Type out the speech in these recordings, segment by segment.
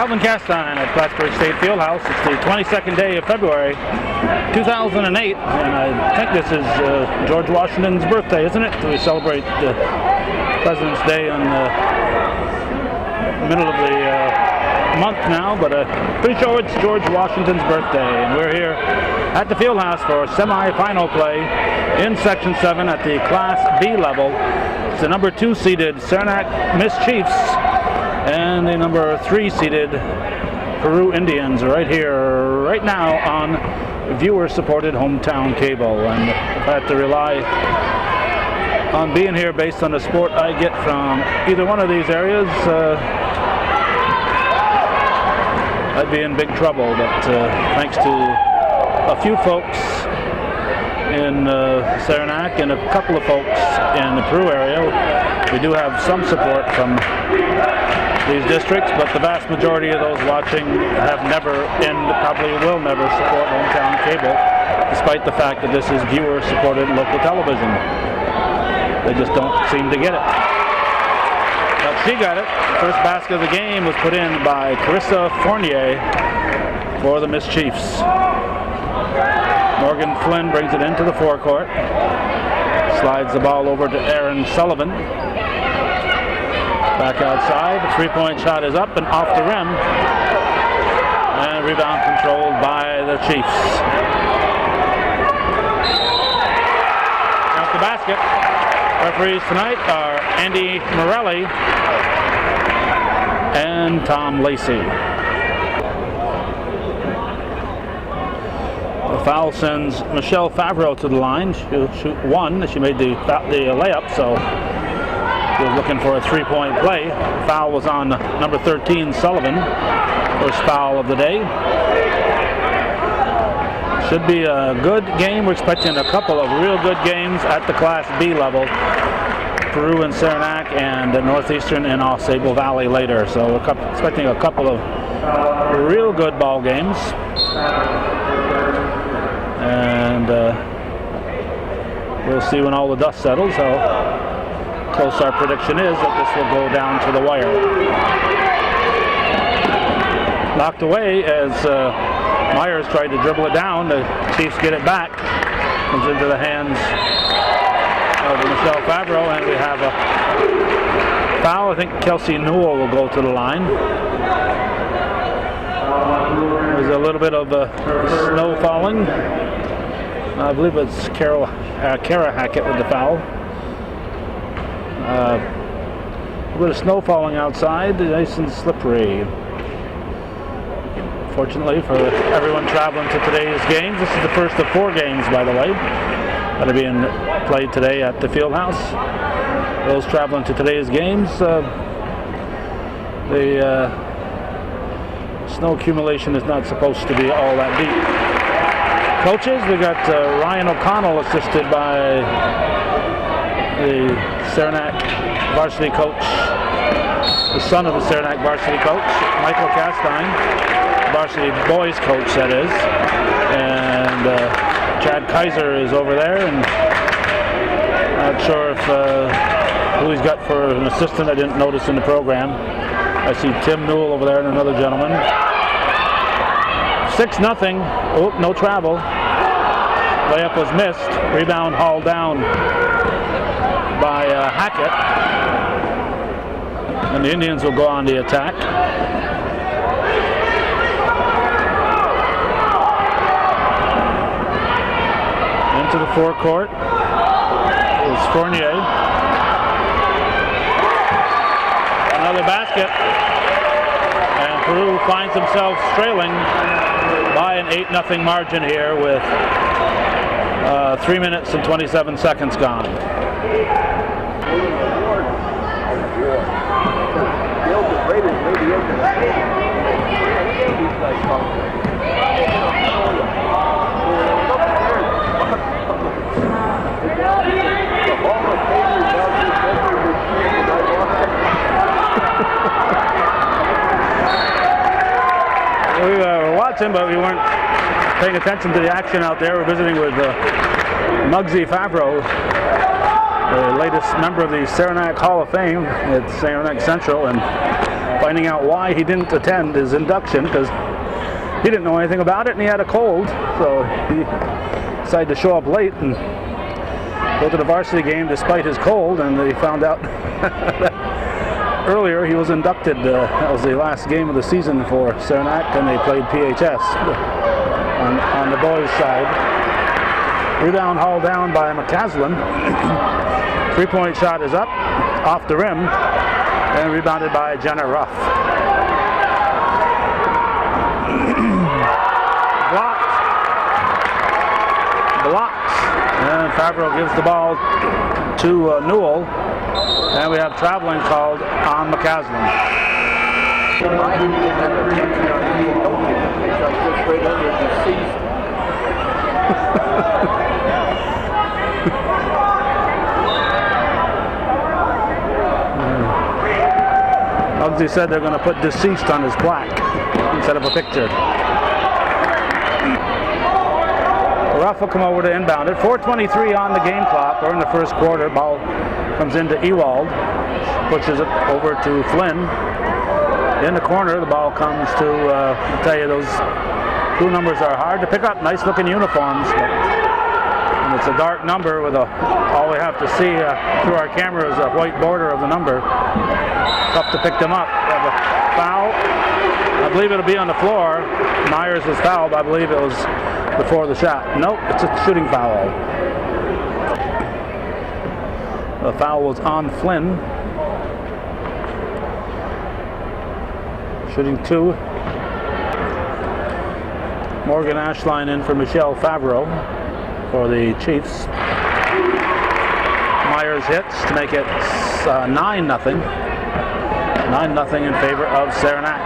Calvin Castine at Plattsburgh State Fieldhouse. It's the 22nd day of February, 2008, and I think this is George Washington's birthday, isn't it? We celebrate President's Day in the middle of the month now, but pretty sure it's George Washington's birthday, and we're here at the Fieldhouse for semi-final play in Section 7 at the Class B level. It's the number 2 seeded Saranac Miss Chiefs and the number 3 seeded Peru Indians right here, right now on viewer-supported hometown cable. And if I have to rely on being here based on the support I get from either one of these areas, I'd be in big trouble. But thanks to a few folks in Saranac and a couple of folks in the Peru area, we do have some support from these districts, but the vast majority of those watching have never and probably will never support hometown cable, despite the fact that this is viewer-supported local television. They just don't seem to get it. But she got it. The first basket of the game was put in by Carissa Fournier for the Miss Chiefs. Morgan Flynn brings it into the forecourt. Slides the ball over to Aaron Sullivan. Back outside, the three-point shot is up and off the rim. And rebound controlled by the Chiefs. Count the basket. Referees tonight are Andy Morelli and Tom Lacey. The foul sends Michelle Favreau to the line. She'll shoot one. She made the layup, so she was looking for a three-point play. Foul was on number 13, Sullivan. First foul of the day. Should be a good game. We're expecting a couple of real good games at the Class B level. Peru and Saranac and Northeastern and Sable Valley later. So we're expecting a couple of real good ball games. And we'll see when all the dust settles how close our prediction is that this will go down to the wire. Knocked away as Myers tried to dribble it down. The Chiefs get it back. Comes into the hands of Michelle Favreau, and we have a foul. I think Kelsey Newell will go to the line. There's a little bit of snow falling. I believe it's Kara Hackett with the foul. A bit of snow falling outside, nice and slippery. Fortunately for everyone traveling to today's games, this is the first of 4 games, by the way, that are being played today at the Fieldhouse. Those traveling to today's games, the snow accumulation is not supposed to be all that deep. Coaches, we got Ryan O'Connell assisted by the Saranac varsity coach, the son of the Saranac varsity coach, Michael Castine, varsity boys coach that is, and Chad Kaiser is over there, and not sure if who he's got for an assistant. I didn't notice in the program. I see Tim Newell over there and another gentleman. 6-0. Oh, no travel. Layup was missed. Rebound hauled down by Hackett. And the Indians will go on the attack. Into the forecourt is Fournier. Another basket. And Peru finds themselves trailing by an 8-0 margin here with 3 minutes and 27 seconds gone. We were watching, but we weren't paying attention to the action out there. We're visiting with Muggsy Favreau, the latest member of the Saranac Hall of Fame at Saranac Central, and finding out why he didn't attend his induction, because he didn't know anything about it and he had a cold, so he decided to show up late and go to the varsity game despite his cold, and they found out that earlier he was inducted. That was the last game of the season for Saranac, and they played PHS on the boys' side. Rebound hauled down by McCaslin. Three-point shot is up, off the rim, and rebounded by Jenna Ruff. Blocked. And Favreau gives the ball to Newell. And we have traveling called on McCaslin. Muggsy said they're going to put deceased on his plaque instead of a picture. Ruff will come over to inbound it. 4:23 on the game clock. We're in the first quarter. Ball comes into Ewald. Pushes it over to Flynn. In the corner, the ball comes to, I'll tell you, those two numbers are hard to pick up. Nice looking uniforms. And it's a dark number with all we have to see through our camera is a white border of the number. Tough to pick them up. We have a foul. I believe it'll be on the floor. Myers was fouled. I believe it was before the shot. Nope, it's a shooting foul. The foul was on Flynn. Shooting two. Morgan Ashline in for Michelle Favreau for the Chiefs. Myers hits to make it 9-0. 9-0 in favor of Saranac.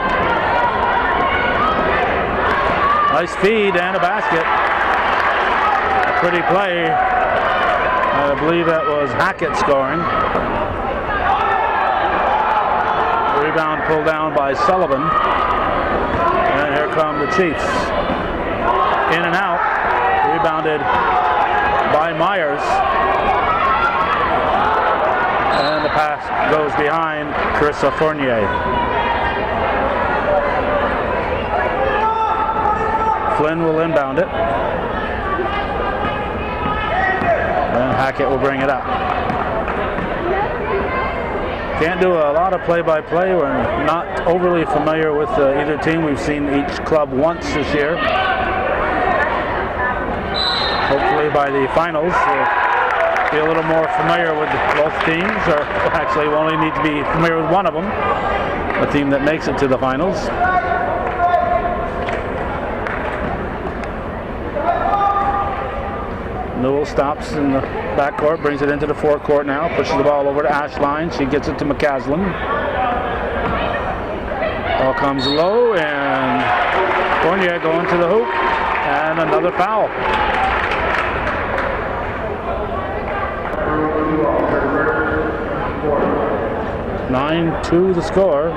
Nice feed and a basket. A pretty play. I believe that was Hackett scoring. Rebound pulled down by Sullivan. And here come the Chiefs. In and out. Rebounded by Myers. And the pass goes behind Carissa Fournier. Flynn will inbound it. And Hackett will bring it up. Can't do a lot of play-by-play. We're not overly familiar with either team. We've seen each club once this year. Hopefully by the finals, we'll be a little more familiar with both teams, or actually we only need to be familiar with one of them, the team that makes it to the finals. Newell stops in the backcourt, brings it into the forecourt now, pushes the ball over to Ashline. She gets it to McCaslin. Ball comes low, and Fournier going to the hoop, and another foul. 9-2 the score.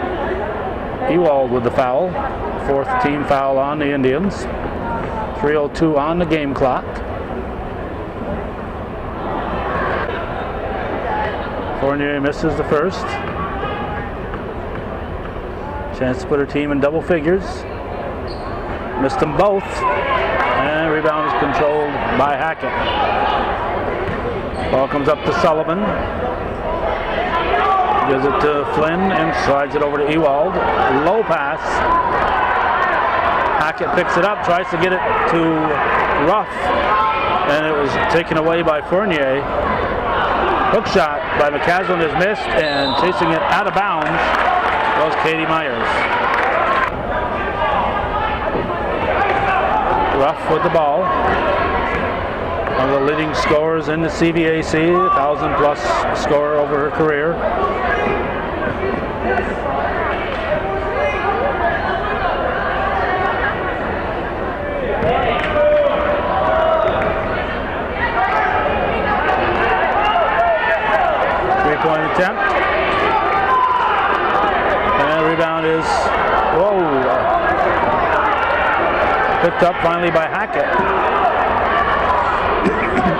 Ewald with the foul. Fourth team foul on the Indians. 3:02 on the game clock. Fournier misses the first. Chance to put her team in double figures. Missed them both. And rebound is controlled by Hackett. Ball comes up to Sullivan. Gives it to Flynn and slides it over to Ewald. Low pass. Hackett picks it up, tries to get it to Ruff, and it was taken away by Fournier. Hook shot by McCaslin is missed, and chasing it out of bounds was Katie Myers. Ruff with the ball. One of the leading scorers in the CVAC, 1,000-plus scorer over her career. Three-point attempt. And the rebound is, picked up finally by Hackett.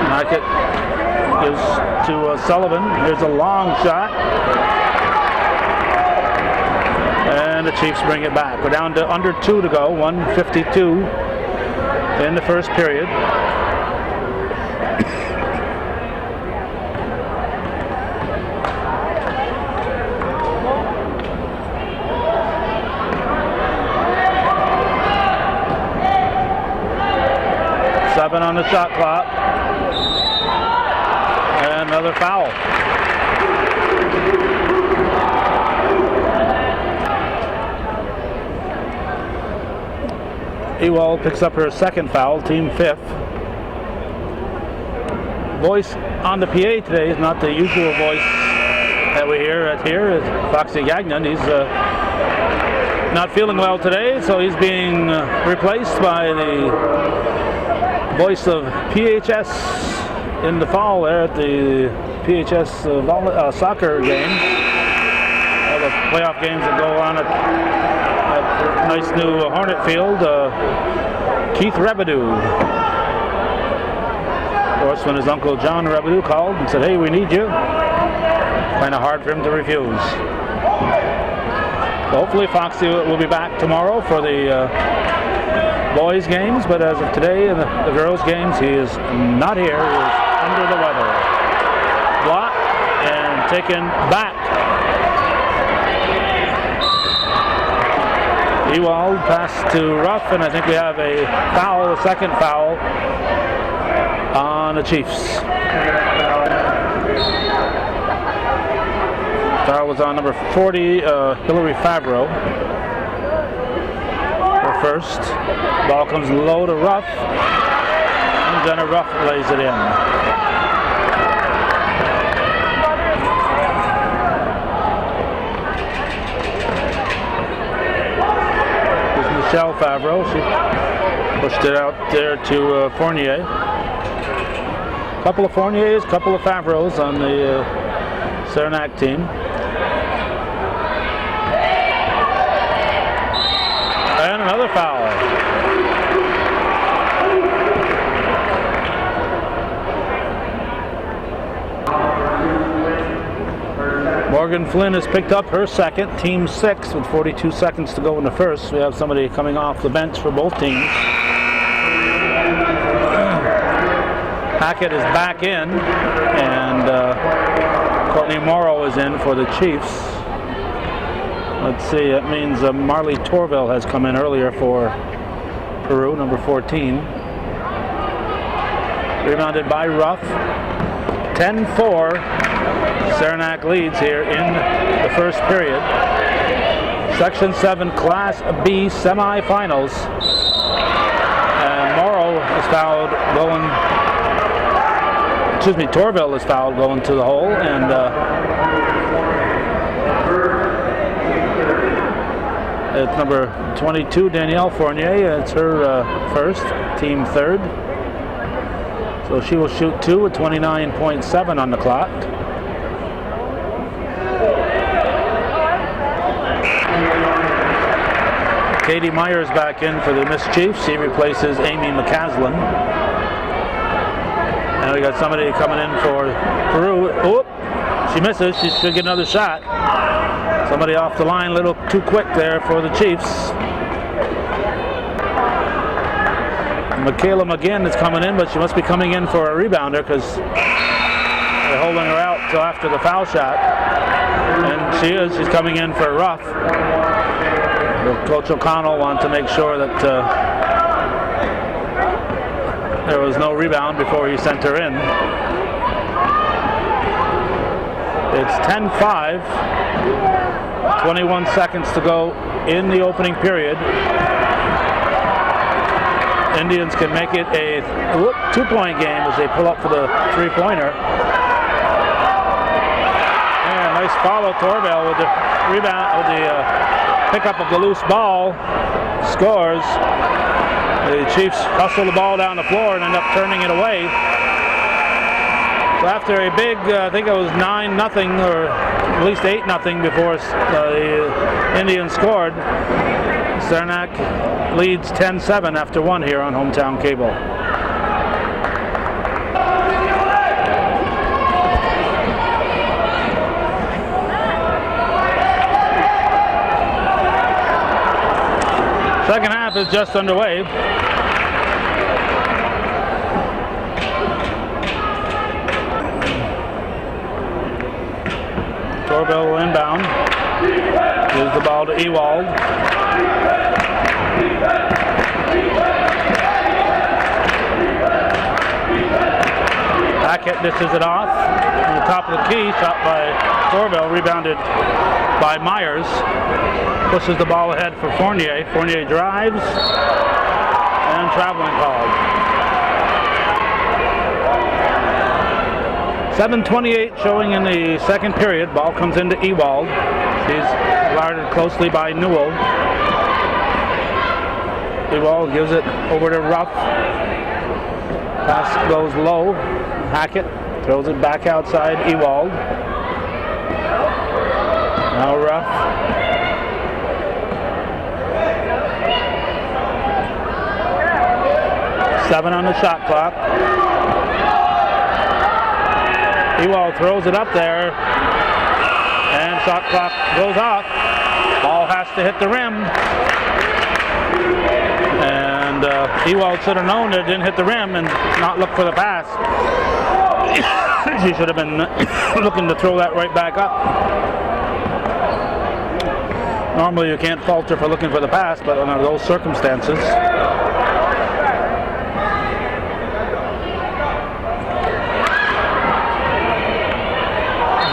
Hackett gives to Sullivan. Here's a long shot. And the Chiefs bring it back. We're down to under 2 to go, 1:52 in the first period. Seven on the shot clock. And another foul. Ewald picks up her second foul, team 5th. Voice on the PA today is not the usual voice that we hear at here. It's Foxy Gagnon. He's not feeling well today, so he's being replaced by the voice of PHS in the fall there at the PHS soccer game. All the playoff games that go on at nice new Hornet Field. Keith Rebedew. Of course, when his uncle John Rebedew called and said, "Hey, we need you," kind of hard for him to refuse. So hopefully Foxy will be back tomorrow for the boys games, but as of today in the girls games, he is not here. He is under the weather. Blocked and taken back. Ewald pass to Ruff, and I think we have a foul, a second foul on the Chiefs. Foul was on number 40, Hillary Favreau. Her first. Ball comes low to Ruff, and Jenna Ruff lays it in. Michelle Favreau, she pushed it out there to Fournier. Couple of Fourniers, couple of Favreaus on the Saranac team. And another foul. Morgan Flynn has picked up her second, team 6, with 42 seconds to go in the first. We have somebody coming off the bench for both teams. Hackett is back in, and Courtney Morrow is in for the Chiefs. Let's see, that means Marley Torville has come in earlier for Peru, number 14. Rebounded by Ruff. 10-4. Saranac leads here in the first period. Section 7 Class B semifinals. And Morrow is fouled going, Torville is fouled going to the hole, and it's number 22, Danielle Fournier. It's her first, team 3rd. So she will shoot 2 with 29.7 on the clock. Katie Myers back in for the Miss Chiefs. She replaces Amy McCaslin. And we got somebody coming in for Peru. Oop, she misses. She should get another shot. Somebody off the line, a little too quick there for the Chiefs. Michaela McGinn is coming in, but she must be coming in for a rebounder because they're holding her out till after the foul shot. And she is. She's coming in for Ruff. Coach O'Connell wanted to make sure that there was no rebound before he sent her in. It's 10-5, 21 seconds to go in the opening period. Indians can make it a 2-point game as they pull up for the three-pointer. And nice follow, Torville with the rebound, with the pickup of the loose ball, scores. The Chiefs hustle the ball down the floor and end up turning it away. So after a big, I think it was 9-0 or at least 8-0 before the Indians scored, Saranac leads 10-7 after 1 here on Hometown Cable. is just underway. Torville will inbound. Gives the ball to Ewald. Hackett dishes it off. On the top of the key, shot by Torville, rebounded by Myers. Pushes the ball ahead for Fournier. Fournier drives, and traveling called. 7:28 showing in the second period. Ball comes into Ewald. He's guarded closely by Newell. Ewald gives it over to Ruff. Pass goes low. Hackett throws it back outside Ewald. Now Ruff. Seven on the shot clock. Ewald throws it up there, and shot clock goes off. Ball has to hit the rim, and Ewald should have known that it didn't hit the rim and not look for the pass. He should have been looking to throw that right back up. Normally you can't falter for looking for the pass, but under those circumstances.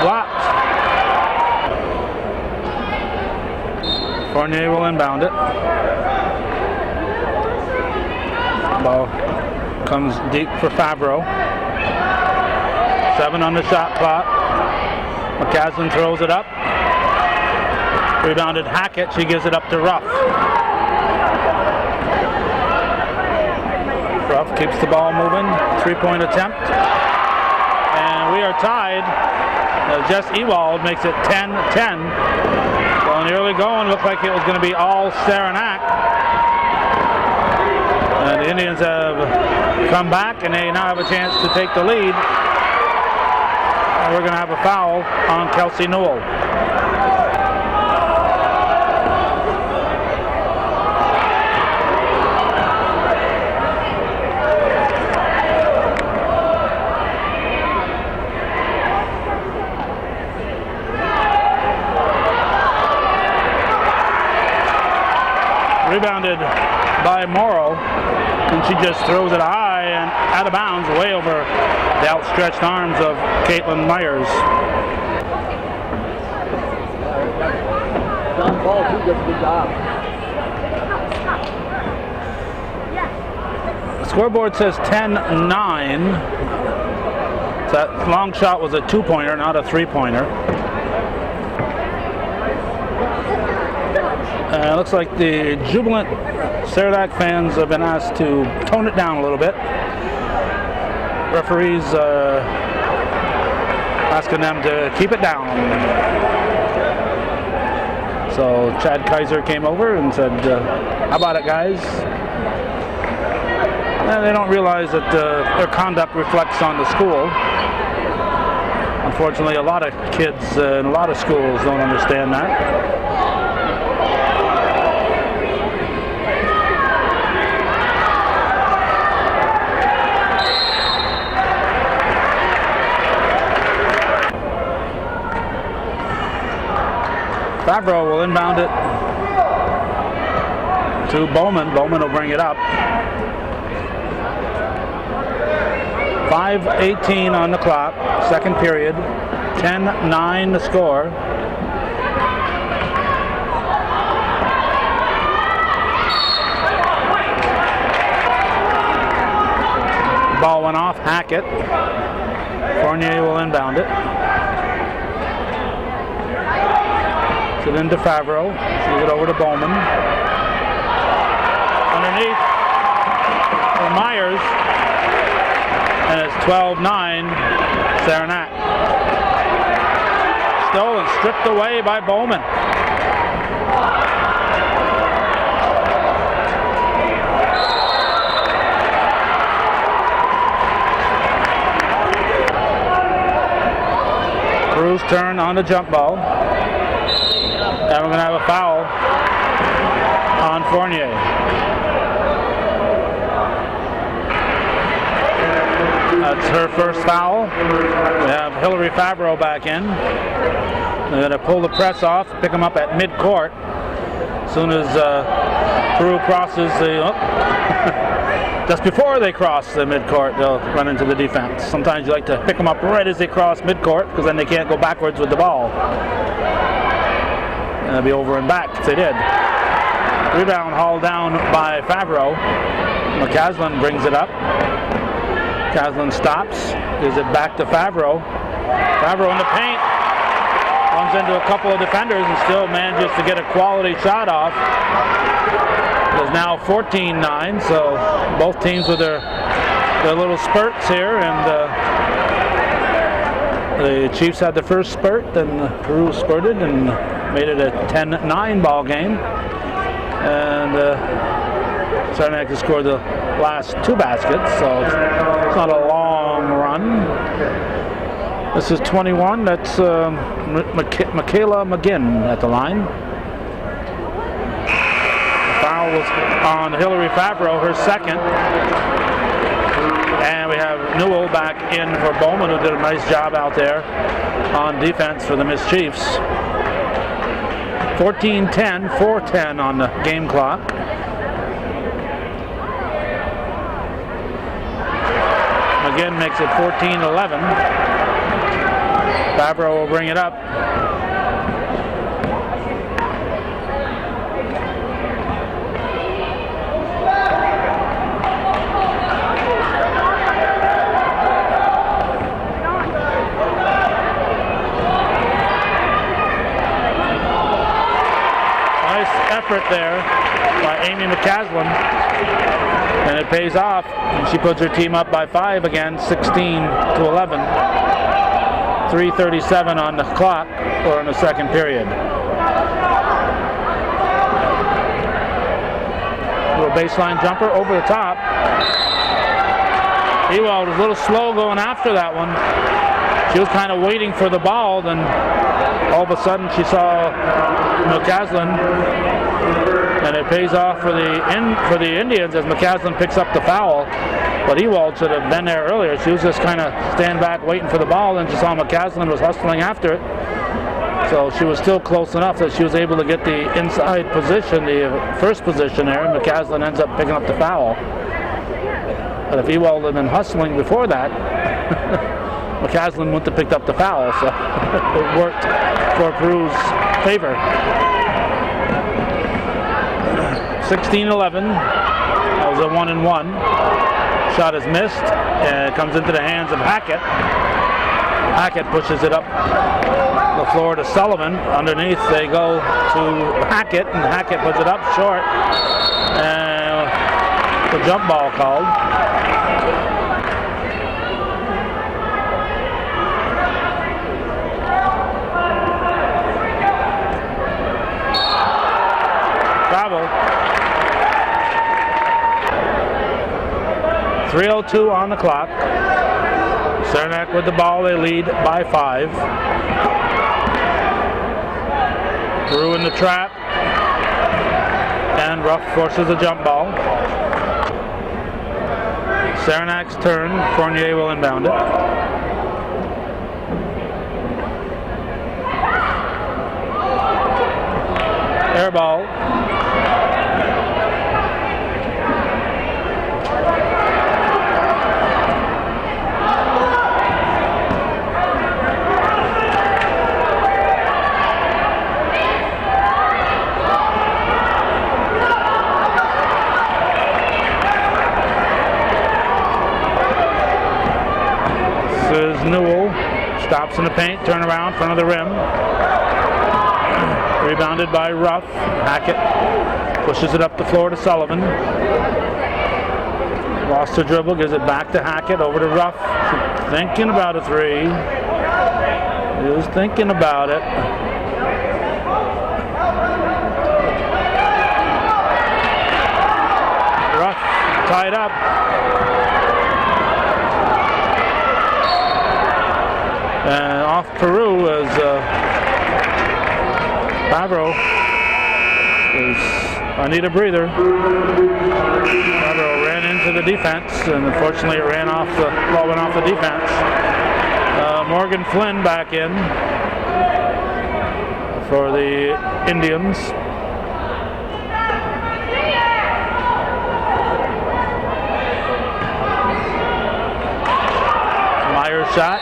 Blocked. Fournier will inbound it. Ball comes deep for Favreau. 7 on the shot clock. McCaslin throws it up. Rebounded Hackett. She gives it up to Ruff. Ruff keeps the ball moving. 3-point attempt. And we are tied. Jess Ewald makes it 10-10. Well, in the early going, looked like it was going to be all Saranac. The Indians have come back, and they now have a chance to take the lead. And we're going to have a foul on Kelsey Newell. Rebounded by Morrow, and she just throws it high and out of bounds, way over the outstretched arms of Caitlin Myers. John Paul too does a good job. The scoreboard says 10-9. So that long shot was a 2-pointer, not a 3-pointer. Looks like the jubilant Saranac fans have been asked to tone it down a little bit. Referees asking them to keep it down. So Chad Kaiser came over and said, how about it, guys? And they don't realize that their conduct reflects on the school. Unfortunately, a lot of kids in a lot of schools don't understand that. Favreau will inbound it to Bowman. Bowman will bring it up. 5:18 on the clock, second period. 10-9 the score. Ball went off Hackett. Fournier will inbound it. It into Favreau. She's it over to Bowman. Underneath for Myers. And it's 12-9 Saranac. Stolen, stripped away by Bowman. Cruz turn on the jump ball. And we're going to have a foul on Fournier. That's her first foul. We have Hillary Favreau back in. They're going to pull the press off, pick them up at midcourt. As soon as Peru crosses the... just before they cross the midcourt, they'll run into the defense. Sometimes you like to pick them up right as they cross midcourt because then they can't go backwards with the ball. And it'll be over and back if they did. Rebound hauled down by Favreau. McCaslin brings it up. McCaslin stops. Gives it back to Favreau. Favreau in the paint. Runs into a couple of defenders and still manages to get a quality shot off. It's now 14-9, so both teams with their little spurts here, and the Chiefs had the first spurt, then Peru spurted and made it a 10-9 ball game. And Saranac has scored the last two baskets, so it's not a long run. This is 21. That's Michaela McGinn at the line. The foul was on Hillary Favreau, her second. And we have Newell back in for Bowman, who did a nice job out there on defense for the Miss Chiefs. 14-10, 4:10 on the game clock. McGinn makes it 14-11. Favreau will bring it up. Nice effort there by Amy McCaslin, and it pays off. And she puts her team up by 5 again, 16-11. 3:37 on the clock, or in the second period. Little baseline jumper over the top. Ewald was a little slow going after that one. She was kind of waiting for the ball, then all of a sudden she saw McCaslin, and it pays off for the Indians as McCaslin picks up the foul. But Ewald should have been there earlier. She was just kind of stand back waiting for the ball, and she saw McCaslin was hustling after it. So she was still close enough that she was able to get the inside position, the first position there, and McCaslin ends up picking up the foul. But if Ewald had been hustling before that, McCaslin wouldn't have picked up the foul, so it worked for Peru's favor. 16-11. That was a 1-and-1. Shot is missed, and it comes into the hands of Hackett. Hackett pushes it up the floor to Sullivan. Underneath they go to Hackett, and Hackett puts it up short. And the jump ball called. Travel. 3:02 on the clock. Saranac with the ball, they lead by 5. Peru in the trap, and Ruff forces a jump ball. Saranac's turn, Fournier will inbound it. Air ball. Newell stops in the paint, turn around, front of the rim. Rebounded by Ruff. Hackett pushes it up the floor to Sullivan. Lost her dribble, gives it back to Hackett, over to Ruff. She's thinking about a 3. He was thinking about it. Ruff tied up. And off Peru as Favreau is I need a breather. Favreau ran into the defense, and unfortunately it ball went off the defense. Morgan Flynn back in for the Indians. Myers shot.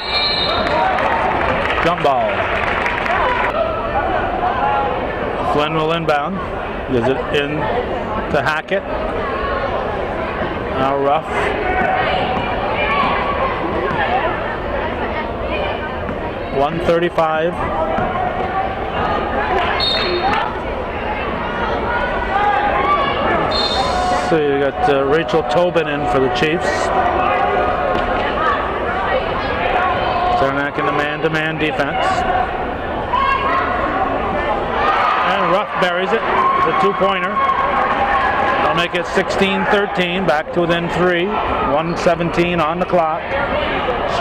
Jump ball. Flynn will inbound. Gives it in to Hackett. Now Ruff. .135. So you got Rachel Tobin in for the Chiefs. Saranac in the man-to-man defense. And Ruff buries it. It's a two-pointer. They'll make it 16-13, back to within 3. 1:17 on the clock.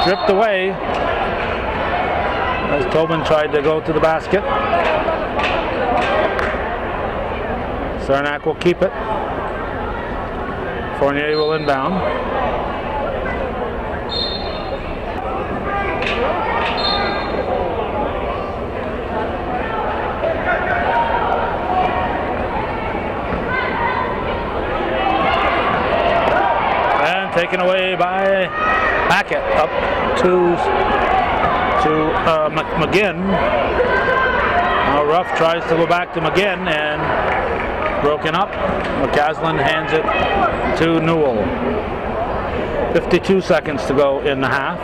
Stripped away as Tobin tried to go to the basket. Saranac will keep it. Fournier will inbound. And taken away by Hackett, up to McGinn. Now Ruff tries to go back to McGinn and broken up. McCaslin hands it to Newell. 52 seconds to go in the half.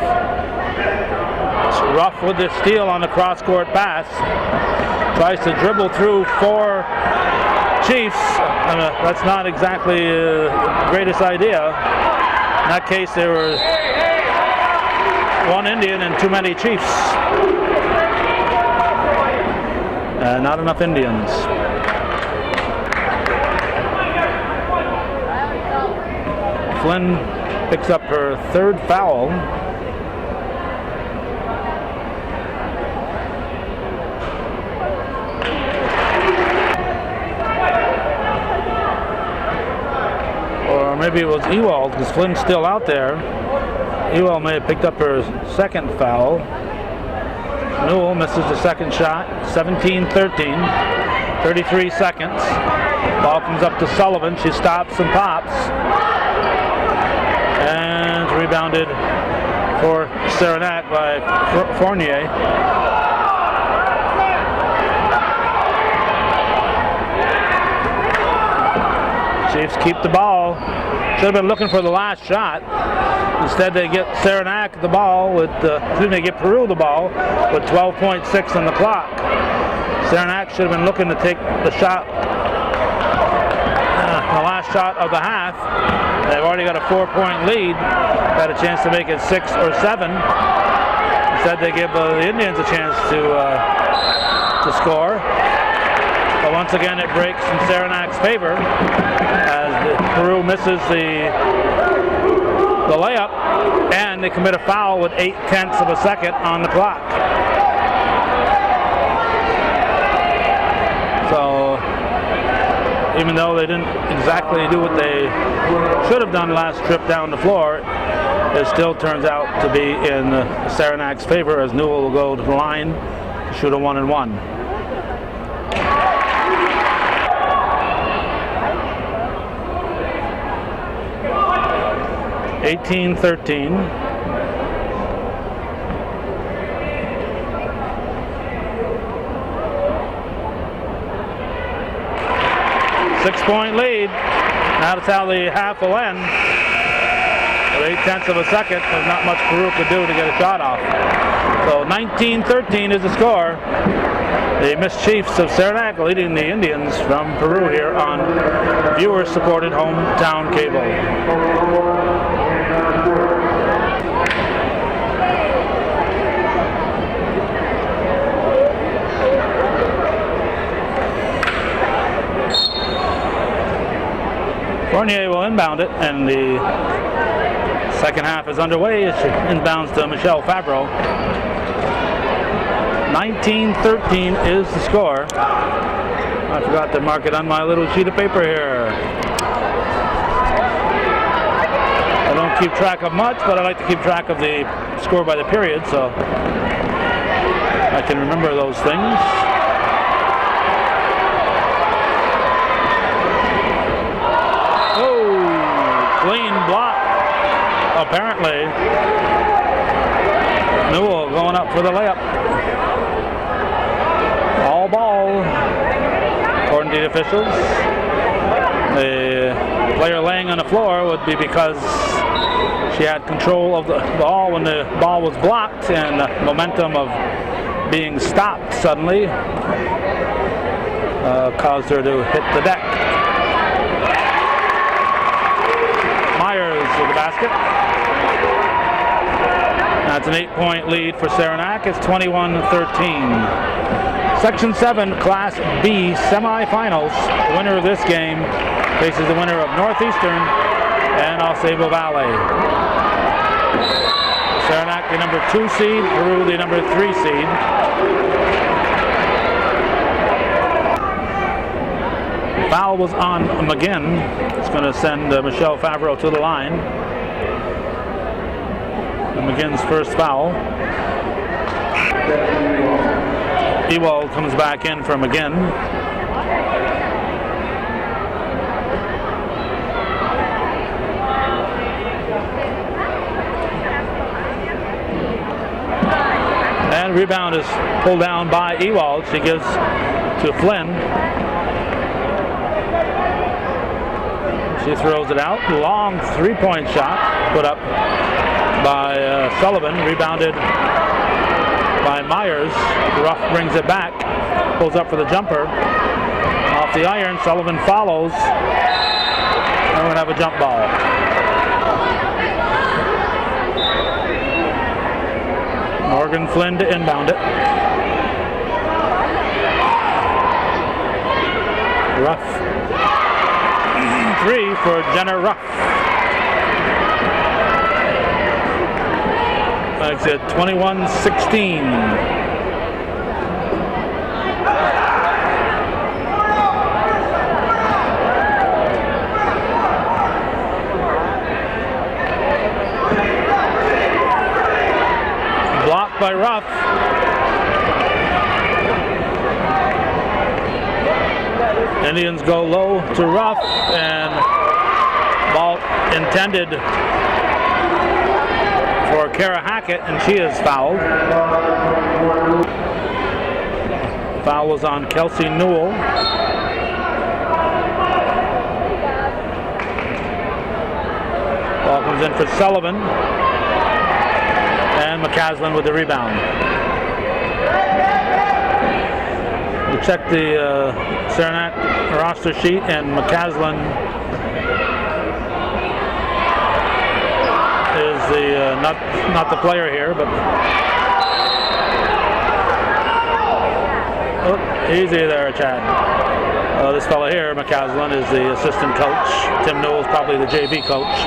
It's Ruff with the steal on the cross-court pass. Tries to dribble through 4 Chiefs. That's not exactly the greatest idea. In that case, there was 1 Indian and too many Chiefs. Not enough Indians. Flynn picks up her 3rd foul. Or maybe it was Ewald, because Flynn's still out there. Ewald may have picked up her 2nd foul. Newell misses the 2nd shot. 17-13. 33 seconds. Ball comes up to Sullivan. She stops and pops. And rebounded for Saranac by Fournier. Chiefs keep the ball. Should have been looking for the last shot. Instead, they get Saranac the ball with, they get Peru the ball with 12.6 on the clock. Saranac should have been looking to take the shot, the last shot of the half. They've already got a 4-point lead. Got a chance to make it 6 or 7. Instead, they give the Indians a chance to score. But once again, it breaks in Saranac's favor as Peru misses the layup, and they commit a foul with 0.8 of a second on the clock. So, even though they didn't exactly do what they should have done last trip down the floor, it still turns out to be in Saranac's favor as Newell will go to the line, shoot a 1-and-1. 18-13. Six-point lead. Now that's how the half will end. With 0.8 of a second, there's not much Peru could do to get a shot off. So 19-13 is the score. The Mischiefs of Saranac leading the Indians from Peru here on viewer-supported hometown cable. Fournier will inbound it, and the second half is underway. It inbounds to Michelle Favreau. 19-13 is the score. I forgot to mark it on my little sheet of paper here. I don't keep track of much, but I like to keep track of the score by the period, so I can remember those things. Oh, clean block, apparently. Newell going up for the layup. All ball, according to the officials. The player laying on the floor would be because she had control of the ball when the ball was blocked, and the momentum of being stopped suddenly caused her to hit the deck. Myers with the basket. That's an 8-point lead for Saranac. It's 21-13. Section 7, Class B semifinals. The winner of this game faces the winner of Northeastern and Osceola Valley. Saranac, the number 2 seed. Peru, the number 3 seed. Foul was on McGinn. It's going to send Michelle Favreau to the line. McGinn's first foul. Ewald comes back in for McGinn. And rebound is pulled down by Ewald. She gives to Flynn. She throws it out. Long three-point shot put up by Sullivan. Rebounded by Myers. Ruff brings it back. Pulls up for the jumper. Off the iron. Sullivan follows. And we're going to have a jump ball. Morgan Flynn to inbound it. Ruff. 3 for Jenna Ruff. Makes it 21-16. Blocked by Ruff. Indians go low to Ruff, and ball intended for Kara Hackett, and she is fouled. Foul was on Kelsey Newell. Ball comes in for Sullivan, and McCaslin with the rebound. We check the Saranac roster sheet, and McCaslin is the not the player here, but easy there, Chad. This fellow here, McCaslin, is the assistant coach. Tim Newell's probably the JV coach.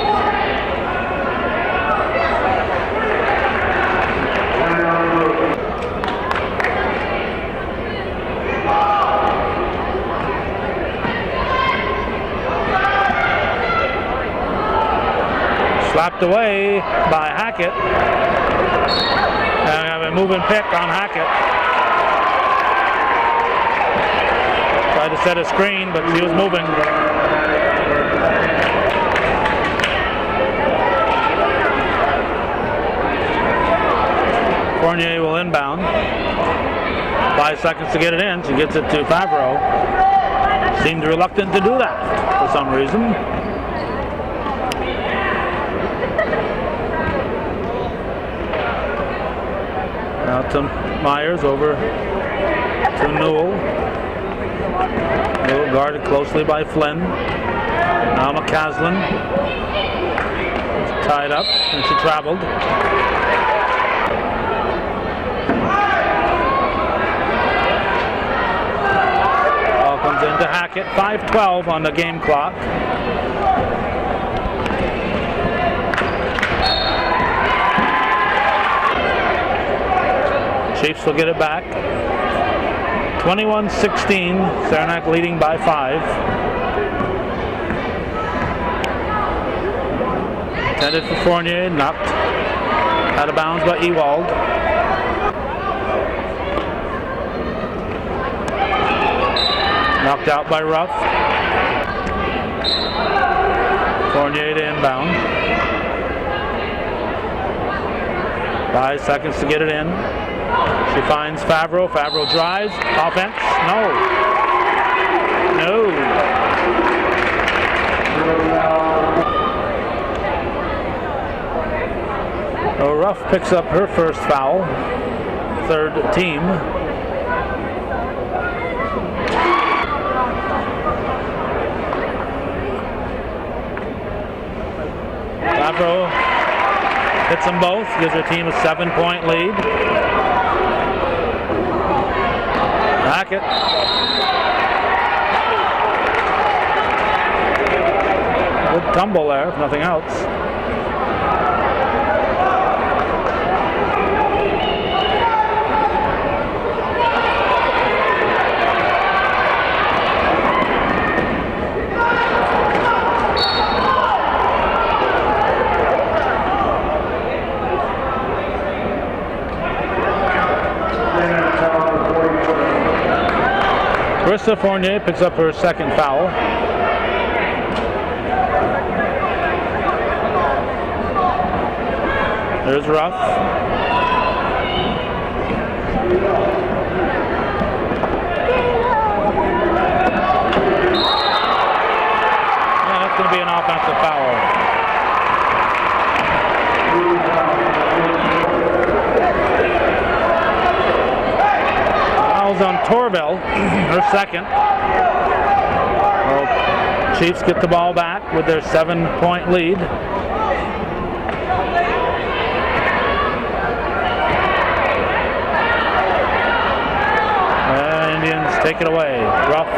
Slapped away by Hackett. And we have a moving pick on Hackett. Tried to set a screen, but she was moving. Fournier will inbound. 5 seconds to get it in. She gets it to Favreau. Seemed reluctant to do that for some reason. Now to Myers, over to Newell. Newell guarded closely by Flynn. Now McCaslin. Tied up, and she traveled. Ball comes into Hackett. 5:12 on the game clock. Chiefs will get it back. 21-16, Saranac leading by 5. Intended for Fournier, knocked out of bounds by Ewald. Knocked out by Ruff. Fournier to inbound. 5 seconds to get it in. She finds Favreau. Favreau drives. Offense. No. So Ruff picks up her first foul. Third team. Favreau hits them both, gives her team a 7-point lead. Hackett. Good tumble there, if nothing else. Marissa Fournier picks up her second foul. There's Ruff. Yeah, that's going to be an offensive foul. On Torville, her second. Well, Chiefs get the ball back with their 7-point lead. Indians take it away. Ruff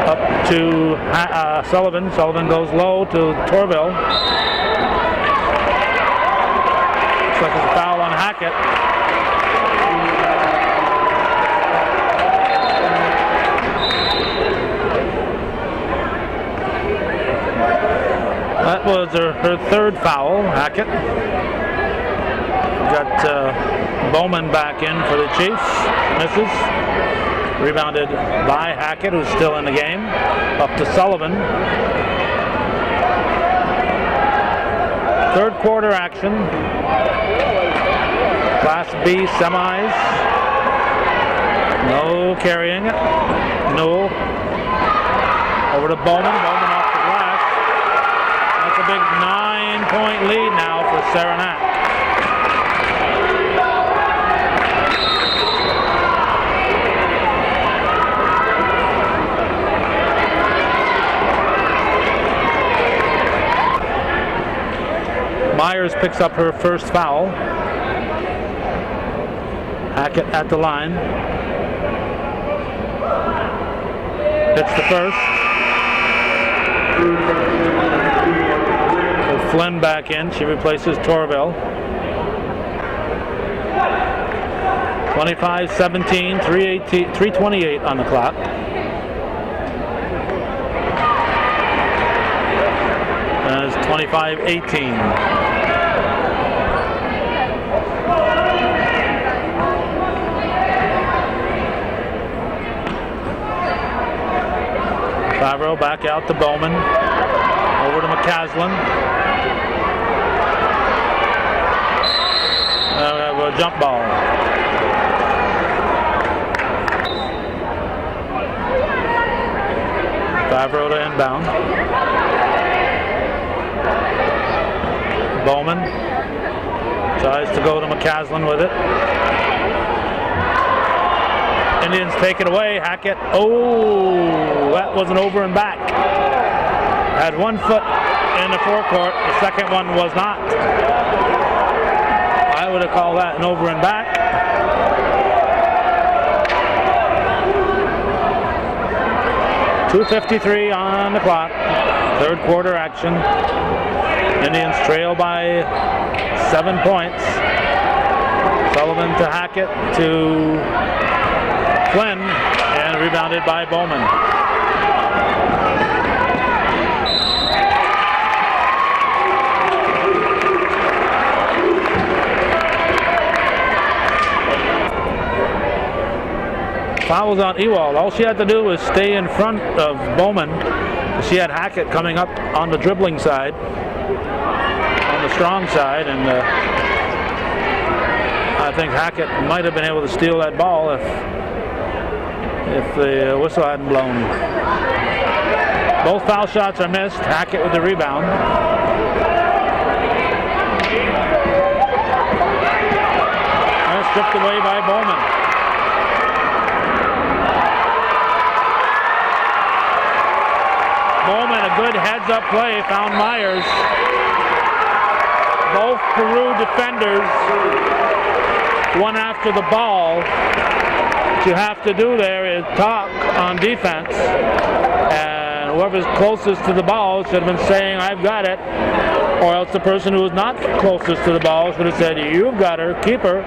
up to Sullivan. Sullivan goes low to Torville. Looks like it's a foul on Hackett. That was her third foul, Hackett. Got Bowman back in for the Chiefs. Misses. Rebounded by Hackett, who's still in the game. Up to Sullivan. Third quarter action. Class B semis. No carrying it. Newell. Over to Bowman. Bowman off the glass. That's a big 9-point lead now for Saranac. Myers picks up her first foul. Hackett at the line. Hits the first. So Flynn back in. She replaces Torville. 25-17, 3:28 on the clock. And it's 25-18. Favreau back out to Bowman. Over to McCaslin. We have a jump ball. Favreau to inbound. Bowman tries to go to McCaslin with it. Indians take it away. Hackett. Oh, that was an over and back. Had one foot in the forecourt. The second one was not. I would have called that an over and back. .253 on the clock. Third quarter action. Indians trail by 7 points. Sullivan to Hackett to Flynn, and rebounded by Bowman. Foul was on Ewald. All she had to do was stay in front of Bowman. She had Hackett coming up on the dribbling side, on the strong side, and I think Hackett might have been able to steal that ball if the whistle hadn't blown. Both foul shots are missed. Hackett with the rebound. And stripped away by Bowman. Bowman, a good heads-up play, found Myers. Both Peru defenders one after the ball. What you have to do there is talk on defense, and whoever's closest to the ball should have been saying, "I've got it," or else the person who was not closest to the ball should have said, "You've got her, keep her,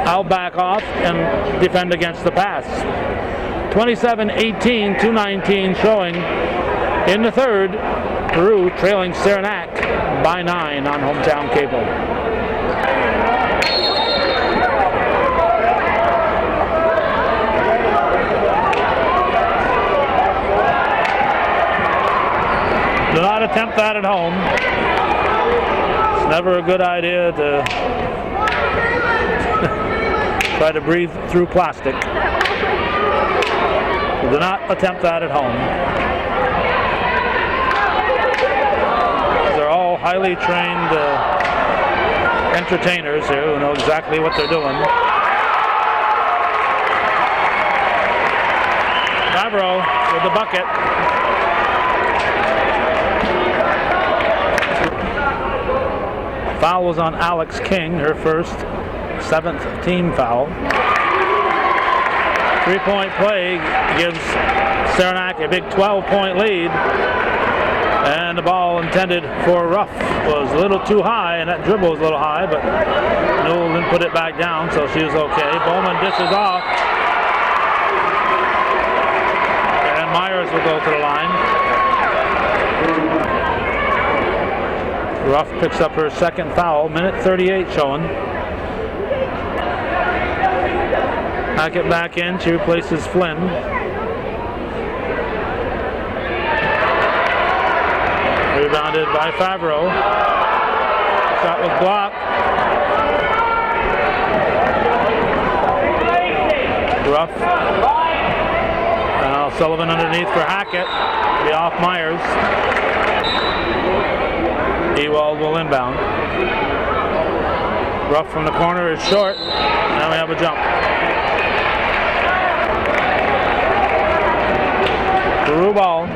I'll back off and defend against the pass." 27-18, 2:19 showing in the third. Peru trailing Saranac by 9 on Hometown Cable. Do not attempt that at home. It's never a good idea to try to breathe through plastic. So do not attempt that at home. They're all highly trained entertainers here who know exactly what they're doing. Favreau with the bucket. Foul was on Alex King, her first, 7th team foul. 3-point play gives Saranac a big 12-point lead. And the ball intended for Ruff was a little too high, and that dribble was a little high, but Newell didn't put it back down, so she was okay. Bowman dishes off. And Myers will go to the line. Ruff picks up her second foul, minute 38 showing. Hackett back in, she replaces Flynn. Rebounded by Favreau. Shot was blocked. Ruff. Now Sullivan underneath for Hackett. Be off Myers. Ewald will inbound. Ruff from the corner is short. Now we have a jump. Peru ball.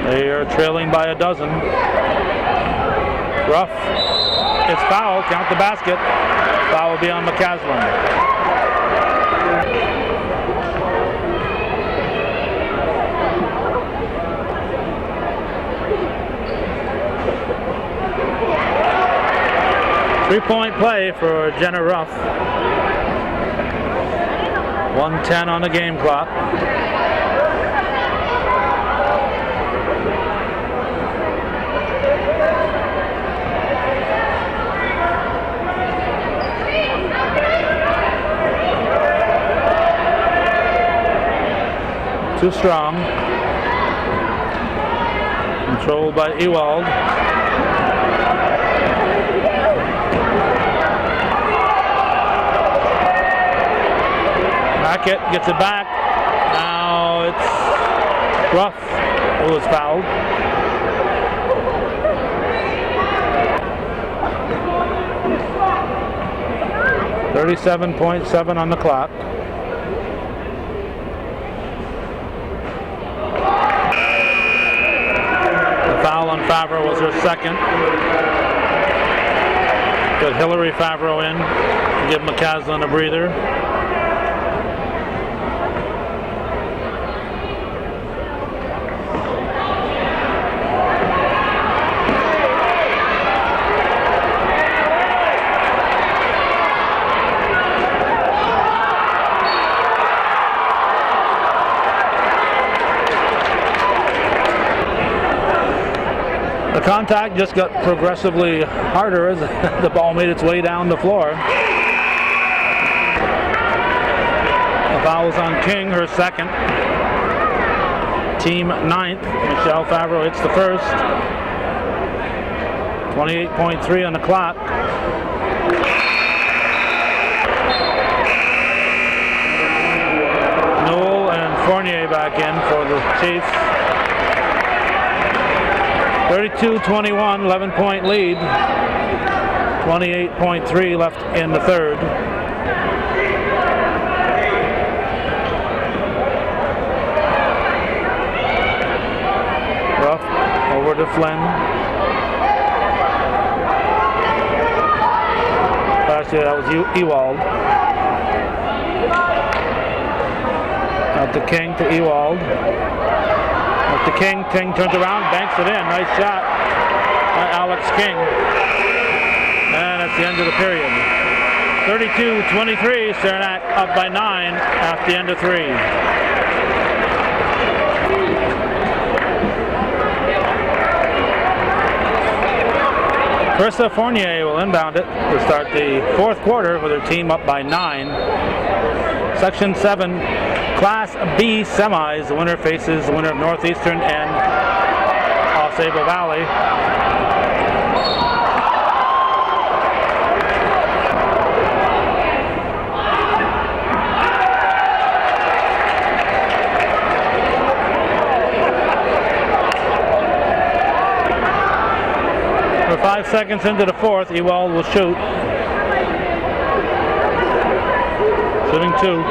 They are trailing by a dozen. Ruff. It's foul. Count the basket. Foul will be on McCaslin. Three-point play for Jenna Ruff. 1:10 on the game clock. Too strong. Controlled by Ewald. Hackett gets it back. Now it's Ruff who is fouled. .7 on the clock. The foul on Favreau was her second. Put Hillary Favreau in to give McCaslin a breather. contact just got progressively harder as the ball made its way down the floor. The foul was on King, her second. Team ninth. Michelle Favreau hits the first. 28.3 on the clock. Newell and Fournier back in for the Chiefs. 32-21, 11-point lead. 28.3 left in the third. Ruff over to Flynn. Actually, that was Ewald. Out to King to Ewald. Out to King. King turns around, banks it in. Nice shot by Alex King. And that's the end of the period. 32-23. Saranac up by 9 at the end of 3. Carissa Fournier will inbound it to start the fourth quarter with her team up by 9. Section 7, Class B semis. The winner faces the winner of Northeastern and Ausable Valley. We're 5 seconds into the fourth. Ewald will shoot. Shooting 2.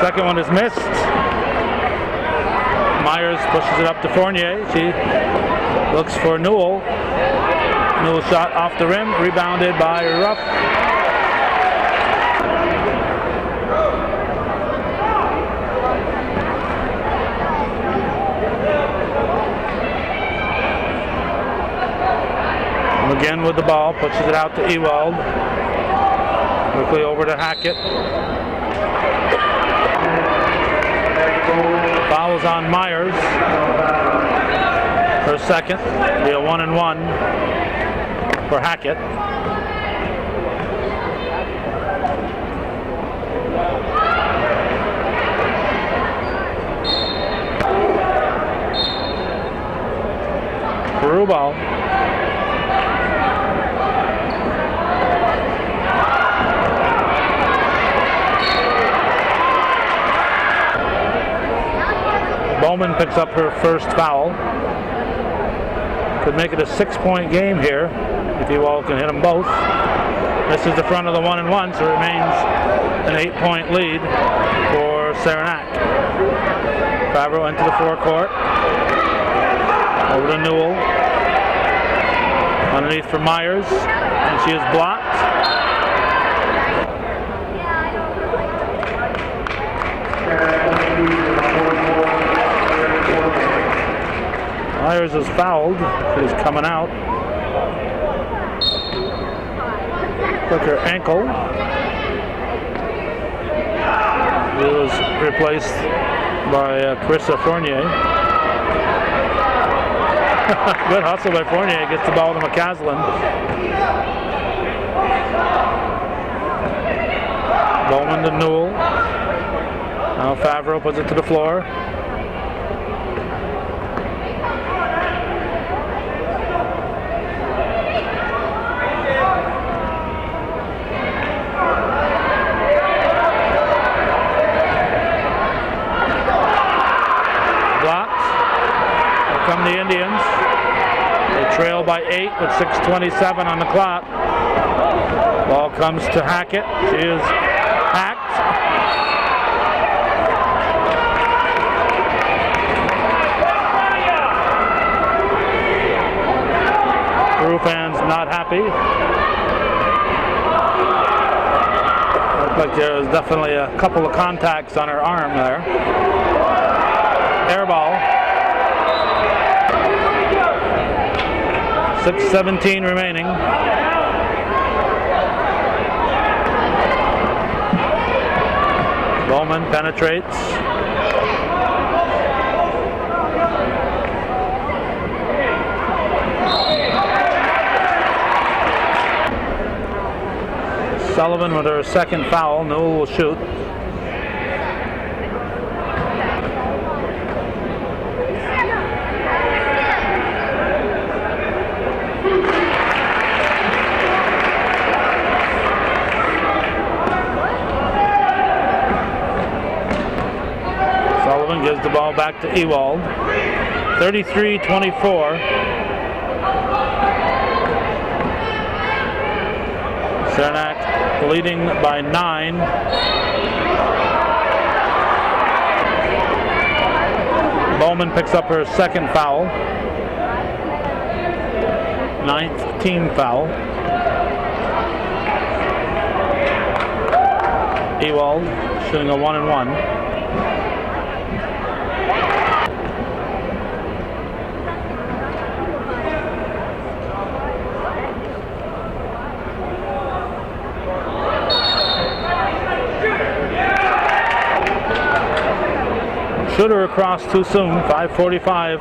Second one is missed. Myers pushes it up to Fournier. She looks for Newell. Newell shot off the rim, rebounded by Ruff. Again with the ball, pushes it out to Ewald. Quickly over to Hackett. Fouls on Myers. Her second. Be a 1-and-1 for Hackett. Peru ball. Bowman picks up her first foul. Could make it a 6-point game here if you all can hit them both. This is the front of the 1-and-1, so it remains an 8-point lead for Saranac. Favreau into the forecourt. Over to Newell. Underneath for Myers, and she is blocked. Myers is fouled. She's coming out. Took her ankle. She was replaced by Carissa Fournier. Good hustle by Fournier. Gets the ball to McCaslin. Bowman to Newell. Now Favreau puts it to the floor. Come the Indians. They trail by 8 with 6:27 on the clock. Ball comes to Hackett. She is hacked. Peru fans not happy. Looked like there was definitely a couple of contacts on her arm there. Air ball. 6:17 remaining. Bowman penetrates. Sullivan with her second foul. Newell will shoot. Sullivan gives the ball back to Ewald. 33-24. Saranac leading by 9. Bowman picks up her second foul. 9th team foul. Ewald shooting a 1-and-1. Shooter across too soon. 5:45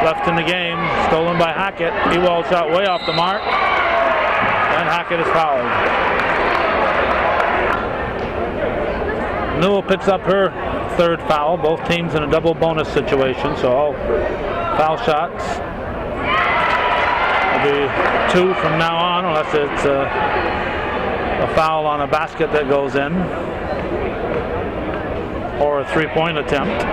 left in the game. Stolen by Hackett. Ewald shot way off the mark. And Hackett is fouled. Newell picks up her third foul. Both teams in a double bonus situation. So all foul shots will be 2 from now on, unless it's a foul on a basket that goes in, or a three-point attempt.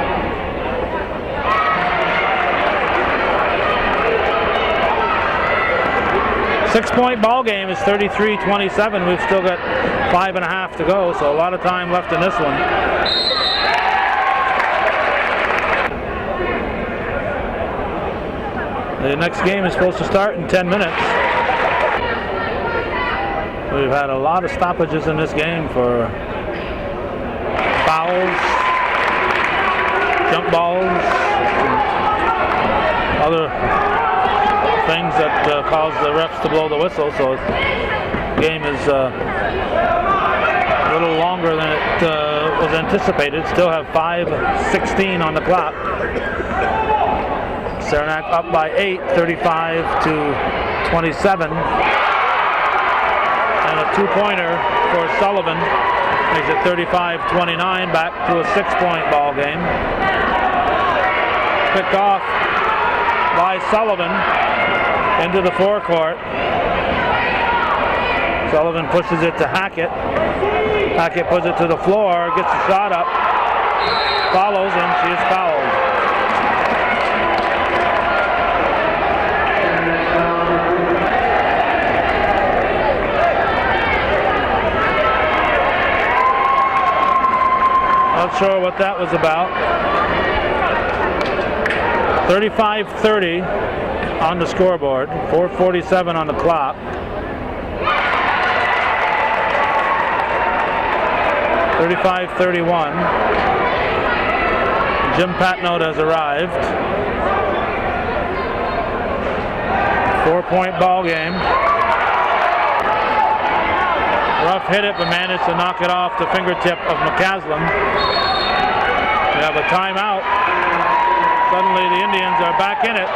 Six-point ball game is 33-27. We've still got 5.5 to go, so a lot of time left in this one. The next game is supposed to start in 10 minutes. We've had a lot of stoppages in this game for fouls, jump balls, other things that cause the refs to blow the whistle. So the game is a little longer than it was anticipated. Still have 5:16 on the clock. Saranac up by 8, 35-27. And a two-pointer for Sullivan makes it 35-29, back to a 6-point ball game. Picked off by Sullivan into the forecourt. Sullivan pushes it to Hackett. Hackett puts it to the floor, gets the shot up, follows, and she is fouled. Not sure what that was about. 35-30 on the scoreboard. 4:47 on the clock. 35-31. Jim Patnote has arrived. 4-point ball game. Ruff hit it, but managed to knock it off the fingertip of McCaslin. We have a timeout. Suddenly the Indians are back in it.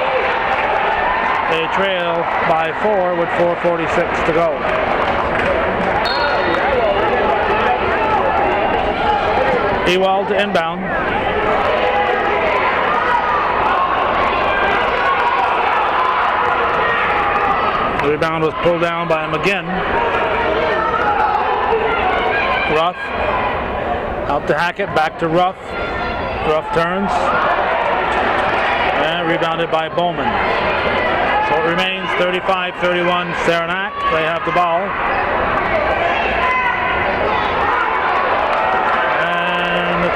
They trail by 4 with 4:46 to go. Ewald to inbound. The rebound was pulled down by McGinn. Ruff out to Hackett, back to Ruff. Ruff turns and rebounded by Bowman. So it remains 35-31 Saranac. They have the ball. And the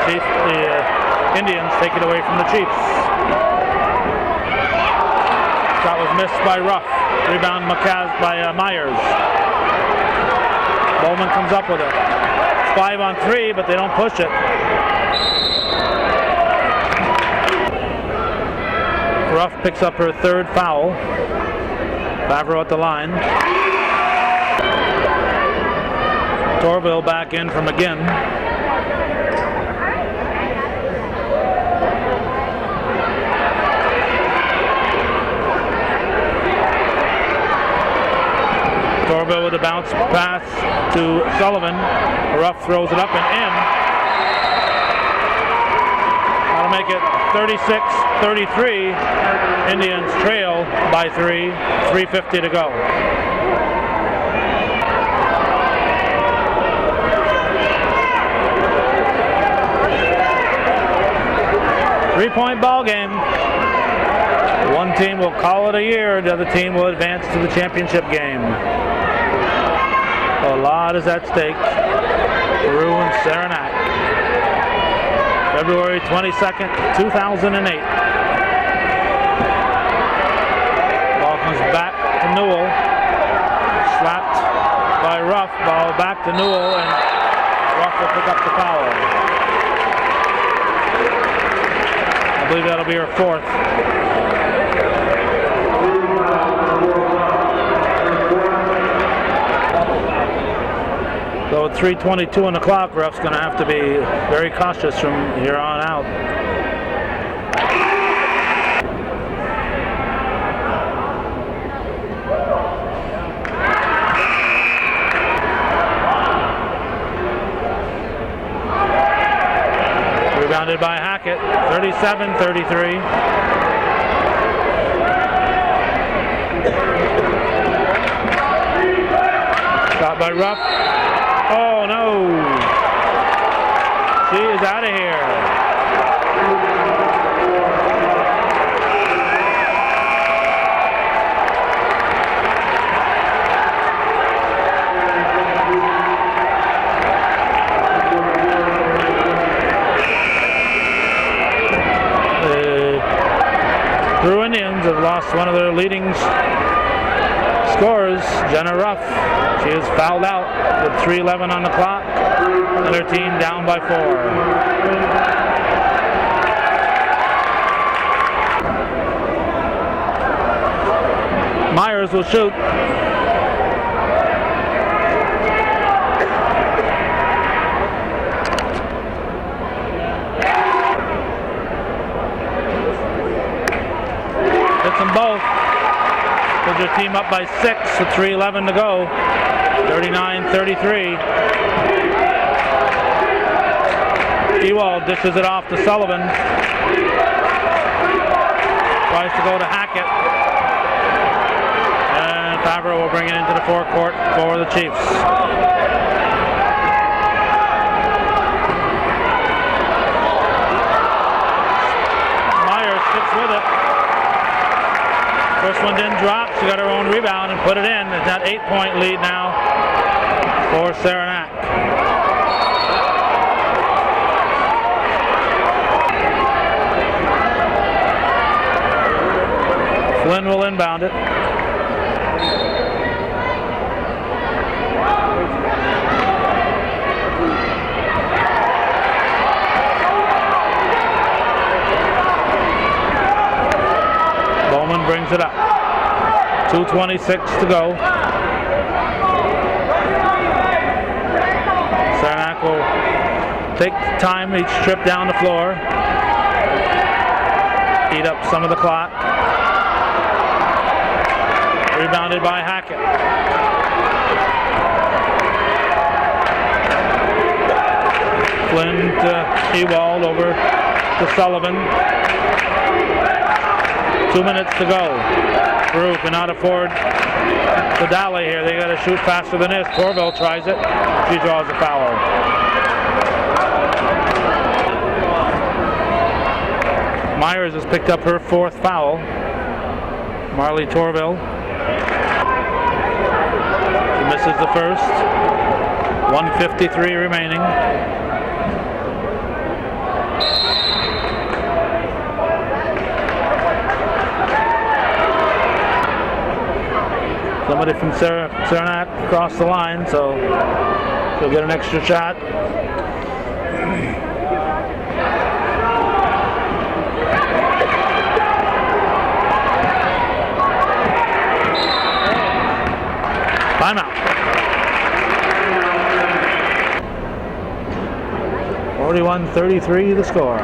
Indians take it away from the Chiefs. Shot was missed by Ruff. Rebound by Myers. Bowman comes up with it. 5 on 3, but they don't push it. Ruff picks up her third foul. Favreau at the line. Torville back in for McGinn. Torville with a bounce pass to Sullivan. Ruff throws it up and in. That'll make it 36-33. Indians trail by 3. 3:50 to go. Three-point ball game. One team will call it a year. The other team will advance to the championship game. A lot is at stake. Peru and Saranac. February 22nd, 2008. Ball comes back to Newell. Slapped by Ruff. Ball back to Newell, and Ruff will pick up the foul. I believe that'll be her fourth. So at 3:22 on the clock, Ruff's going to have to be very cautious from here on out. Rebounded by Hackett, 37-33. Shot by Ruff. Oh no! She is out of here. Peru Indians have lost one of their leading scorers, Jenna Ruff. She is fouled out with 3:11 on the clock, and her team down by 4. Myers will shoot. Hits them both. Puts their team up by 6 with 3:11 to go. 39-33. Ewald dishes it off to Sullivan. Tries to go to Hackett. And Favreau will bring it into the forecourt for the Chiefs. Myers sticks with it. First one didn't drop. She got her own rebound and put it in. It's that 8-point lead now for Saranac. Flynn will inbound it. Bowman brings it up. 2:26 to go. Saranac will take time each trip down the floor. Eat up some of the clock. Rebounded by Hackett. Flynn to Ewald, over to Sullivan. 2 minutes to go. Peru cannot afford to dally here. They got to shoot faster than this. Torville tries it. She draws a foul. Myers has picked up her 4th foul. Marley Torville. She misses the first. 1:53 remaining. Somebody from Saranac across the line, so she'll get an extra shot. Timeout. 41-33 the score.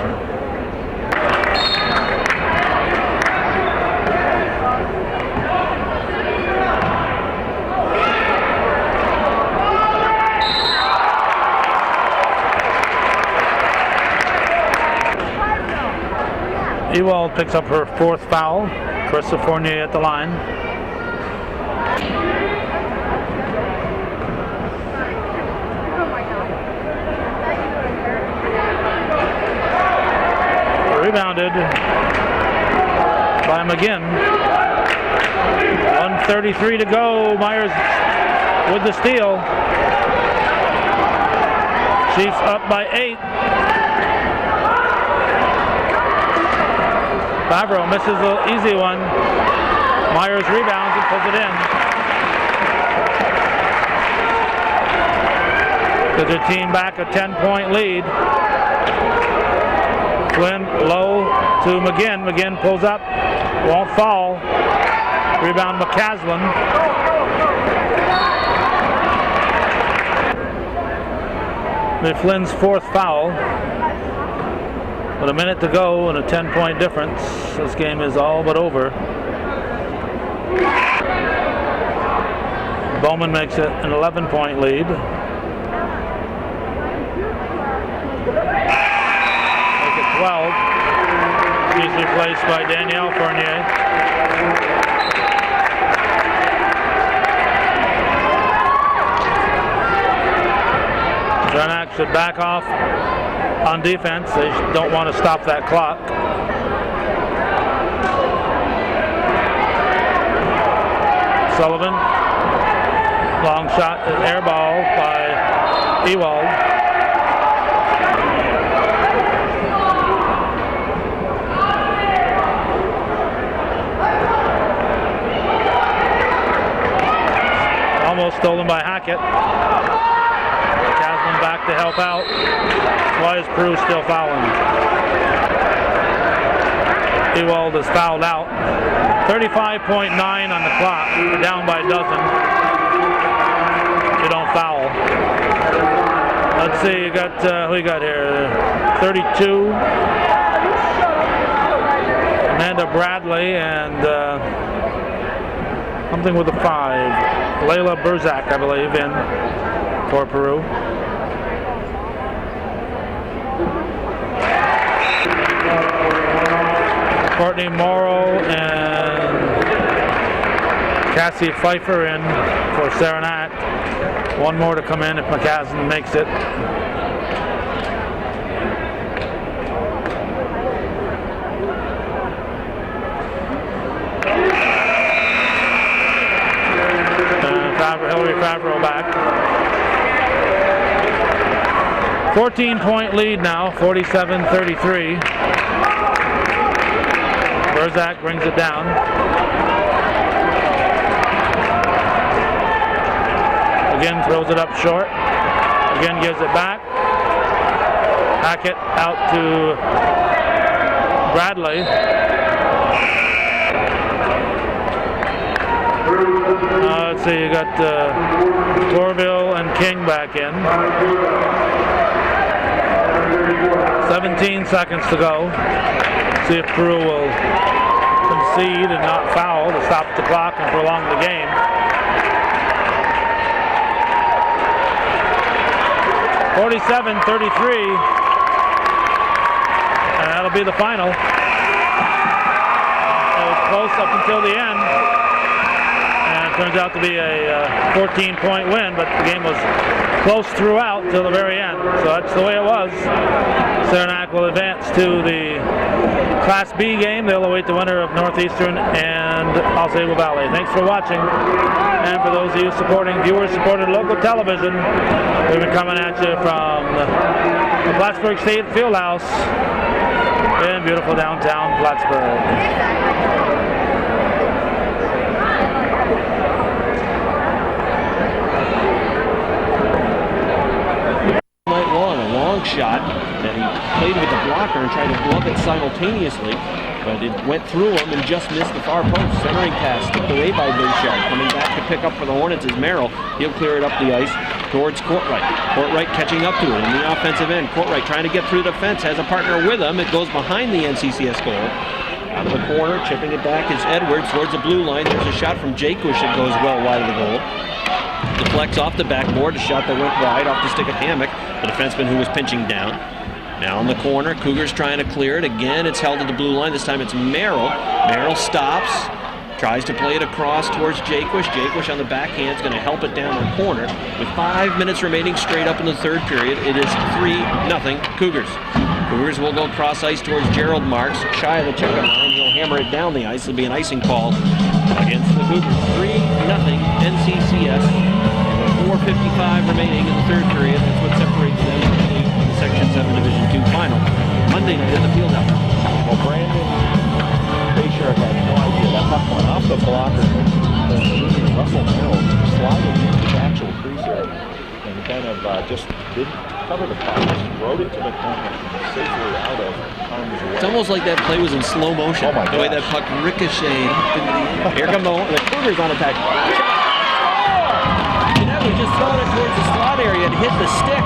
Ewald picks up her 4th foul. Carissa Fournier at the line. Rebounded by McGinn. 1:33 to go. Myers with the steal. Chiefs up by 8. Favreau misses an easy one. Myers rebounds and pulls it in. Gives their team back a 10-point lead. Flynn low to McGinn. McGinn pulls up. Won't fall. Rebound McCaslin. Flynn's 4th foul. With a minute to go and a 10-point difference, this game is all but over. Bowman makes it an 11-point lead. Make it 12. She's replaced by Danielle Fournier. Saranac should back off on defense. They don't want to stop that clock. Sullivan, long shot, air ball by Ewald. Almost stolen by Hackett. Caslin back to help out. Why is Peru still fouling? Ewald is fouled out. 35.9 on the clock. Down by a dozen. You don't foul. Let's see, you got, who you got here? 32. Amanda Bradley and something with a 5. Layla Burzak, I believe, in for Peru. Courtney Morrow and Cassie Pfeiffer in for Saranac. One more to come in if McCaslin makes it. Hillary Favreau back. 14-point lead now, 47-33. Burzak brings it down. Again throws it up short. Again gives it back. Hackett out to Bradley. Let's see, you got Torville and King back in. 17 seconds to go. See if Peru will concede and not foul to stop the clock and prolong the game. (47-33), and that'll be the final. It was close up until the end. Turns out to be a 14-point win, but the game was close throughout till the very end. So that's the way it was. Saranac will advance to the Class B game. They'll await the winner of Northeastern and Osceola Valley. Thanks for watching. And for those of you supporting viewer-supported local television, we've been coming at you from the Plattsburgh State Fieldhouse in beautiful downtown Plattsburgh. Shot that he played with the blocker and tried to glove it simultaneously. but it went through him and just missed the far post. Centering pass tipped away by Bayshard. Coming back to pick up for the Hornets is Merrill. He'll clear it up the ice towards Courtright. Courtright catching up to it in the offensive end. Courtright trying to get through the fence, has a partner with him. It goes behind the NCCS goal. Out of the corner, chipping it back is Edwards towards the blue line. There's a shot from Jakush that goes well wide of the goal. Deflects off the backboard, a shot that went wide off the stick of Hammock, the defenseman who was pinching down. Now in the corner, Cougars trying to clear it. Again, it's held at the blue line. This time it's Merrill. Merrill stops, tries to play it across towards Jakush. Jakush on the backhand is going to help it down the corner. With 5 minutes remaining straight up in the third period, it is 3-0 Cougars. Cougars will go cross ice towards Gerald Marks, shy of the checkout line. He'll hammer it down the ice. It'll be an icing call against the Cougars. 3-0 NCCS. 4:55 remaining in the third period. That's what separates them from the Section 7 Division 2 final. Monday night at the Fieldhouse. Well, Brandon Bayshard had no idea. That puck went off the blocker. Russell Merrill sliding into the actual crease area and kind of just didn't cover the puck, just rode it to the corner safely out of harm's way. It's almost like that play was in slow motion. Oh my the way gosh. that puck ricocheted up into the air. Here come the Cougars on attack. Jeanette was just throwing it towards the slot area and hit the stick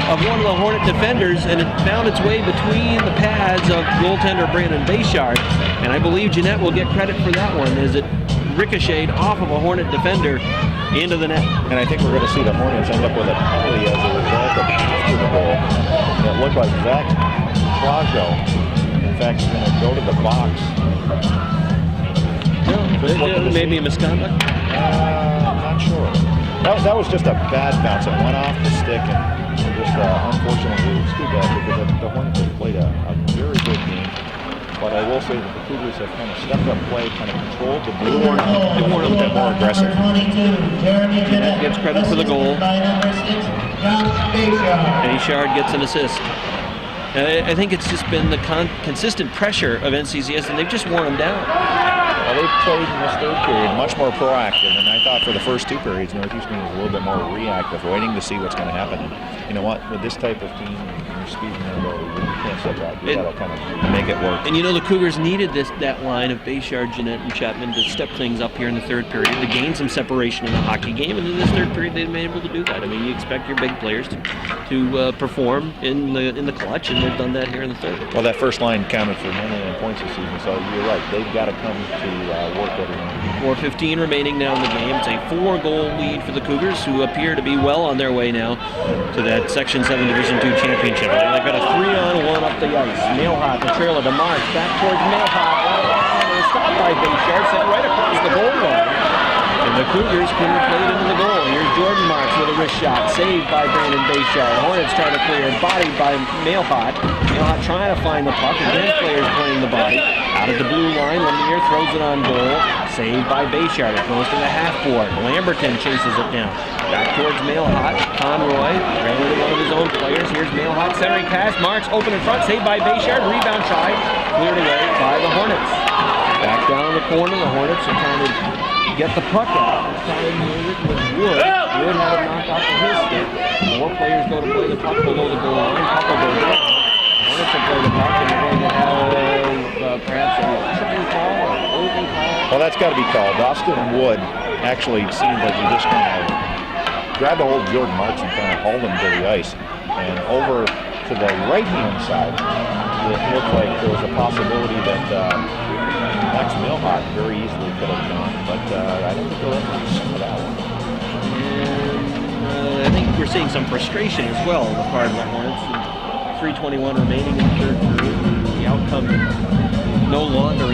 of one of the Hornet defenders, and it found its way between the pads of goaltender Brandon Bayshard. And I believe Jeanette will get credit for that one, as it ricocheted off of a Hornet defender into the net. And I think we're going to see the Hornets end up with a penalty as a result of after the goal. It looked like Zach Clajo, in fact, is going to go to the box. No, maybe a misconduct? I'm not sure. That was just a bad bounce. It went off the stick, and just unfortunately, it's too bad because the Hornets have played a very good game. But I will say that the Cougars have kind of stepped up play, kind of controlled the blue. They were a little bit more aggressive. Jeanette gets credit for the goal. Bayshard gets an assist. I think it's just been the consistent pressure of NCCS, and they've just worn them down. Well, they've played in this third period much more proactive, and I thought for the first two periods, Northeastern was a little bit more reactive, waiting to see what's going to happen. And you know what? With this type of team, you're speeding their ability. You can't sit back. You got to kind of make it work. And you know, the Cougars needed that line of Bayshard, Jeanette, and Chapman to step things up here in the third period, to gain some separation in the hockey game. And in this third period, they've been able to do that. I mean, you expect your big players to perform in the clutch, and they've done that here in the third. Well, that first line counted for 99 points this season, so you're right. They've got to come to work every night. 4:15 remaining now in the game. It's a 4-goal lead for the Cougars, who appear to be well on their way now to that Section 7 Division 2 championship. They've got a 3-on-1 up the ice. Mailhot, the trailer to Marks, back towards Mailhot. Stopped by Bayshard, sent right across the goal line. And the Cougars couldn't play it into the goal. Here's Jordan Marks with a wrist shot, saved by Brandon Bayshard. Hornets trying to clear, bodied by Mailhot. Mailhot trying to find the puck. Again, players playing the body. Out at the blue line, Lemire throws it on goal. Saved by Bayshard. It goes to the half-board. Lamberton chases it down. Back towards Mailhot. Conroy ran into one of his own players. Here's Mailhot centering pass. Marks open in front, saved by Bayshard. Rebound shy, cleared away by the Hornets. Back down in the corner, the Hornets are trying to get the puck out. This time it was Wood. Wood had it knocked off of his stick. More players go to play the puck below the goal line. Puck will go down. Hornets will play the puck, and they're going to have perhaps a tripping call or an holding call. Well, that's got to be called. Austin Wood actually seemed like he just kind of grabbed a hold of Jordan Marks and kind of hauled him to the ice. And over to the right-hand side, it looked like there was a possibility that Max Mailhot very easily could have gone. But I don't think they'll ever see some of that one. And I think we're seeing some frustration as well on the part of the Hornets. 3:21 remaining in the third period. The outcome no longer